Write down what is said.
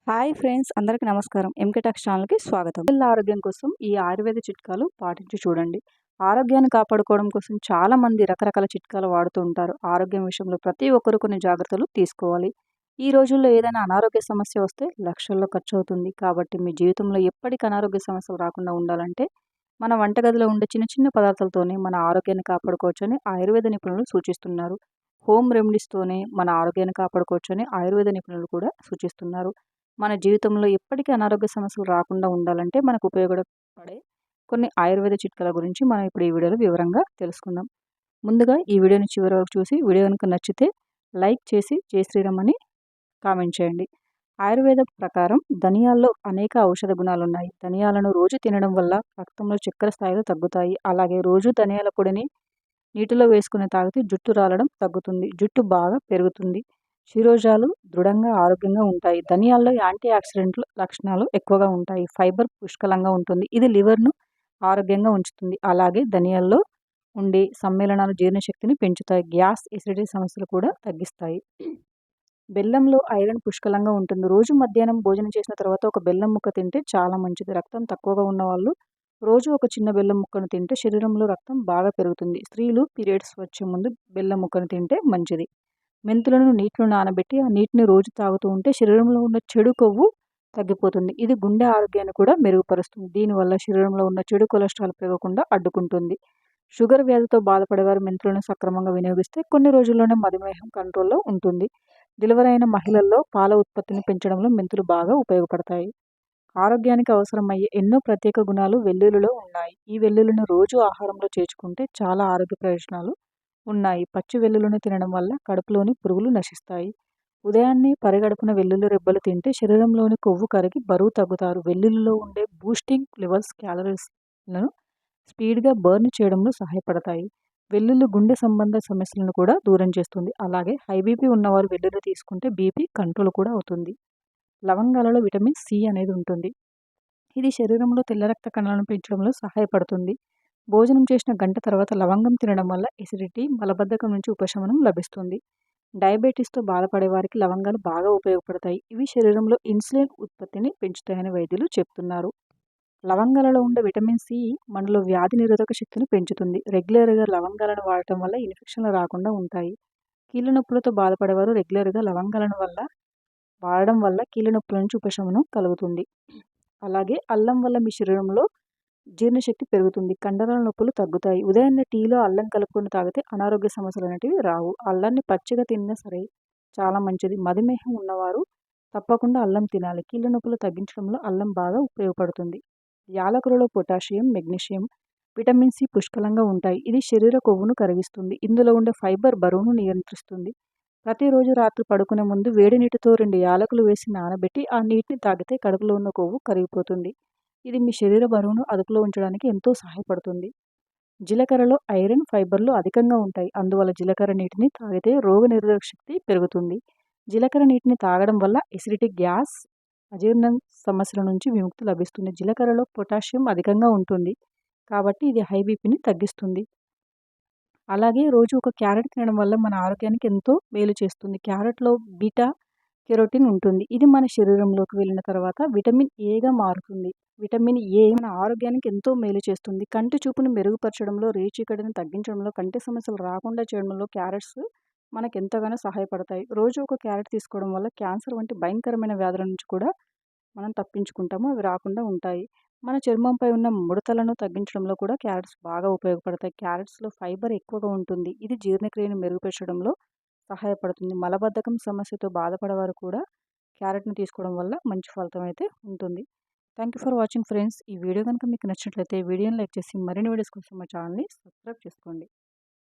Hi friends, అందరికీ నమస్కారం. MK talks ఛానల్కి స్వాగతం. పిల్లల ఆరోగ్యం కోసం ఈ ఆయుర్వేద చిట్కాలు పాటించి చూడండి. ఆరోగ్యాన్ని కాపాడుకోవడం కోసం చాలామంది రకరకాల చిట్కాలు వాడుతూ ఉంటారు. ఆరోగ్యం విషయంలో ప్రతి ఒక్కరు కొన్ని జాగ్రత్తలు తీసుకోవాలి. ఈ రోజుల్లో ఏదైనా అనారోగ్య సమస్య వస్తే లక్షల్లో ఖర్చు అవుతుంది. కాబట్టి మీ జీవితంలో ఎప్పటికీ అనారోగ్య సమస్యలు రాకుండా ఉండాలంటే మన వంటగదిలో ఉండే చిన్న చిన్న పదార్థాలతోనే మన ఆరోగ్యాన్ని కాపాడుకోవచ్చని ఆయుర్వేద నిపుణులు సూచిస్తున్నారు. హోమ్ రెమెడీస్తోనే మన ఆరోగ్యాన్ని కాపాడుకోవచ్చని ఆయుర్వేద నిపుణులు కూడా సూచిస్తున్నారు. మన జీవితంలో ఎప్పటికీ అనారోగ్య సమస్యలు రాకుండా ఉండాలంటే మనకు ఉపయోగపడే కొన్ని ఆయుర్వేద చిట్కాల గురించి మనం ఇప్పుడు ఈ వీడియోలో వివరంగా తెలుసుకుందాం. ముందుగా ఈ వీడియోని చివరి వరకు చూసి వీడియో కనుక నచ్చితే లైక్ చేసి జై శ్రీరామ్ అని కామెంట్ చేయండి. ఆయుర్వేద ప్రకారం ధనియాల్లో అనేక ఔషధ గుణాలు ఉన్నాయి. ధనియాలను రోజు తినడం వల్ల రక్తంలో చక్కెర స్థాయిలు తగ్గుతాయి. అలాగే రోజు ధనియాల పొడిని నీటిలో వేసుకుని తాగితే జుట్టు రాలడం తగ్గుతుంది, జుట్టు బాగా పెరుగుతుంది, శిరోజాలు దృఢంగా ఆరోగ్యంగా ఉంటాయి. ధనియాల్లో యాంటీ ఆక్సిడెంట్లు లక్షణాలు ఎక్కువగా ఉంటాయి. ఫైబర్ పుష్కలంగా ఉంటుంది, ఇది లివర్ను ఆరోగ్యంగా ఉంచుతుంది. అలాగే ధనియాల్లో ఉండే సమ్మేళనాలు జీర్ణశక్తిని పెంచుతాయి, గ్యాస్ ఎసిడిటీ సమస్యలు కూడా తగ్గిస్తాయి. బెల్లంలో ఐరన్ పుష్కలంగా ఉంటుంది. రోజు మధ్యాహ్నం భోజనం చేసిన తర్వాత ఒక బెల్లం ముక్క తింటే చాలా మంచిది. రక్తం తక్కువగా ఉన్న వాళ్ళు రోజు ఒక చిన్న బెల్లం ముక్కను తింటే శరీరంలో రక్తం బాగా పెరుగుతుంది. స్త్రీలు పీరియడ్స్ వచ్చే ముందు బెల్లం ముక్కను తింటే మంచిది. మెంతులను నీటిలో నానబెట్టి ఆ నీటిని రోజు తాగుతూ ఉంటే శరీరంలో ఉన్న చెడు కొవ్వు తగ్గిపోతుంది. ఇది గుండె ఆరోగ్యాన్ని కూడా మెరుగుపరుస్తుంది. దీనివల్ల శరీరంలో ఉన్న చెడు కొలెస్ట్రాల్ పెరగకుండా అడ్డుకుంటుంది. షుగర్ వ్యాధితో బాధపడేవారు మెంతులను సక్రమంగా వినియోగిస్తే కొన్ని రోజుల్లోనే మధుమేహం కంట్రోల్లో ఉంటుంది. డెలివరీ అయిన మహిళల్లో పాల ఉత్పత్తిని పెంచడంలో మెంతులు బాగా ఉపయోగపడతాయి. ఆరోగ్యానికి అవసరమయ్యే ఎన్నో ప్రత్యేక గుణాలు వెల్లుల్లిలో ఉన్నాయి. ఈ వెల్లుల్లిని రోజు ఆహారంలో చేర్చుకుంటే చాలా ఆరోగ్య ప్రయోజనాలు ఉన్నాయి. పచ్చి వెల్లుల్లిని తినడం వల్ల కడుపులోని పురుగులు నశిస్తాయి. ఉదయాన్నే పరిగడుపున వెల్లుల్లి రెబ్బలు తింటే శరీరంలోని కొవ్వు కరిగి బరువు తగ్గుతారు. వెల్లుల్లిలో ఉండే బూస్టింగ్ లెవెల్స్ క్యాలరీస్లను స్పీడ్గా బర్న్ చేయడంలో సహాయపడతాయి. వెల్లుల్లి గుండె సంబంధ సమస్యలను కూడా దూరం చేస్తుంది. అలాగే హై బీపీ ఉన్నవారు వెల్లుల్లి తీసుకుంటే బీపీ కంట్రోల్ కూడా అవుతుంది. లవంగాలలో విటమిన్ సి అనేది ఉంటుంది. ఇది శరీరంలో తెల్ల రక్త కణాలను పెంచడంలో సహాయపడుతుంది. భోజనం చేసిన గంట తర్వాత లవంగం తినడం వల్ల ఎసిడిటీ, మలబద్ధకం నుంచి ఉపశమనం లభిస్తుంది. డయాబెటీస్తో బాధపడే వారికి లవంగాలు బాగా ఉపయోగపడతాయి. ఇవి శరీరంలో ఇన్సులిన్ ఉత్పత్తిని పెంచుతాయని వైద్యులు చెప్తున్నారు. లవంగాలలో ఉండే విటమిన్ సి మనలో వ్యాధి నిరోధక శక్తిని పెంచుతుంది. రెగ్యులర్గా లవంగాలను వాడటం వల్ల ఇన్ఫెక్షన్లు రాకుండా ఉంటాయి. కీళ్ళ నొప్పులతో బాధపడేవారు రెగ్యులర్గా లవంగాలను వాడడం వల్ల కీళ్ళ నొప్పుల నుంచి ఉపశమనం కలుగుతుంది. అలాగే అల్లం వల్ల మీ శరీరంలో జీర్ణశక్తి పెరుగుతుంది, కండరాల నొప్పులు తగ్గుతాయి. ఉదయాన్నే టీలో అల్లం కలుపుకొని తాగితే అనారోగ్య సమస్యలు అనేటివి రావు. అల్లాన్ని పచ్చిగా తిన్నా సరే చాలా మంచిది. మధుమేహం ఉన్నవారు తప్పకుండా అల్లం తినాలి. కీళ్ళ నొప్పులు తగ్గించడంలో అల్లం బాగా ఉపయోగపడుతుంది. యాలకులలో పొటాషియం, మెగ్నీషియం, విటమిన్ సి పుష్కలంగా ఉంటాయి. ఇది శరీర కొవ్వును కరిగిస్తుంది. ఇందులో ఉండే ఫైబర్ బరువును నియంత్రిస్తుంది. ప్రతిరోజు రాత్రి పడుకునే ముందు వేడి నీటితో 2 యాలకులు వేసి నానబెట్టి ఆ నీటిని తాగితే కడుపులో ఉన్న కొవ్వు కరిగిపోతుంది. ఇది మీ శరీర బరువును అదుపులో ఉంచడానికి ఎంతో సహాయపడుతుంది. జీలకర్రలో ఐరన్, ఫైబర్లు అధికంగా ఉంటాయి. అందువల్ల జీలకర్ర నీటిని తాగితే రోగనిరోధక శక్తి పెరుగుతుంది. జీలకర్ర నీటిని తాగడం వల్ల ఎసిడిటీ, గ్యాస్, అజీర్ణం సమస్యల నుంచి విముక్తి లభిస్తుంది. జీలకర్రలో పొటాషియం అధికంగా ఉంటుంది కాబట్టి ఇది హై బీపీని తగ్గిస్తుంది. అలాగే రోజు ఒక క్యారెట్ తినడం వల్ల మన ఆరోగ్యానికి ఎంతో మేలు చేస్తుంది. క్యారెట్లో బీటా కెరోటిన్ ఉంటుంది. ఇది మన శరీరంలోకి వెళ్ళిన తర్వాత విటమిన్ ఏగా మారుతుంది. విటమిన్ ఏ మన ఆరోగ్యానికి ఎంతో మేలు చేస్తుంది. కంటి చూపును మెరుగుపరచడంలో, రేచీకటిని తగ్గించడంలో, కంటి సమస్యలు రాకుండా చేయడంలో క్యారెట్స్ మనకు ఎంతగానో సహాయపడతాయి. రోజు ఒక క్యారెట్ తీసుకోవడం వల్ల క్యాన్సర్ వంటి భయంకరమైన వ్యాధుల నుంచి కూడా మనం తప్పించుకుంటాము, అవి రాకుండా ఉంటాయి. మన చర్మంపై ఉన్న ముడతలను తగ్గించడంలో కూడా క్యారెట్స్ బాగా ఉపయోగపడతాయి. క్యారెట్స్లో ఫైబర్ ఎక్కువగా ఉంటుంది. ఇది జీర్ణక్రియను మెరుగుపరచడంలో సహాయపడుతుంది. మలబద్ధకం సమస్యతో బాధపడేవారు కూడా క్యారెట్ని తీసుకోవడం వల్ల మంచి ఫలితం అయితే ఉంటుంది. Thank you for watching friends. ఈ వీడియో కనుక మీకు నచ్చినట్లయితే వీడియోని లైక్ చేసి మరిన్ని వీడియోస్ కోసం మా ఛానల్ని సబ్స్క్రైబ్ చేసుకోండి.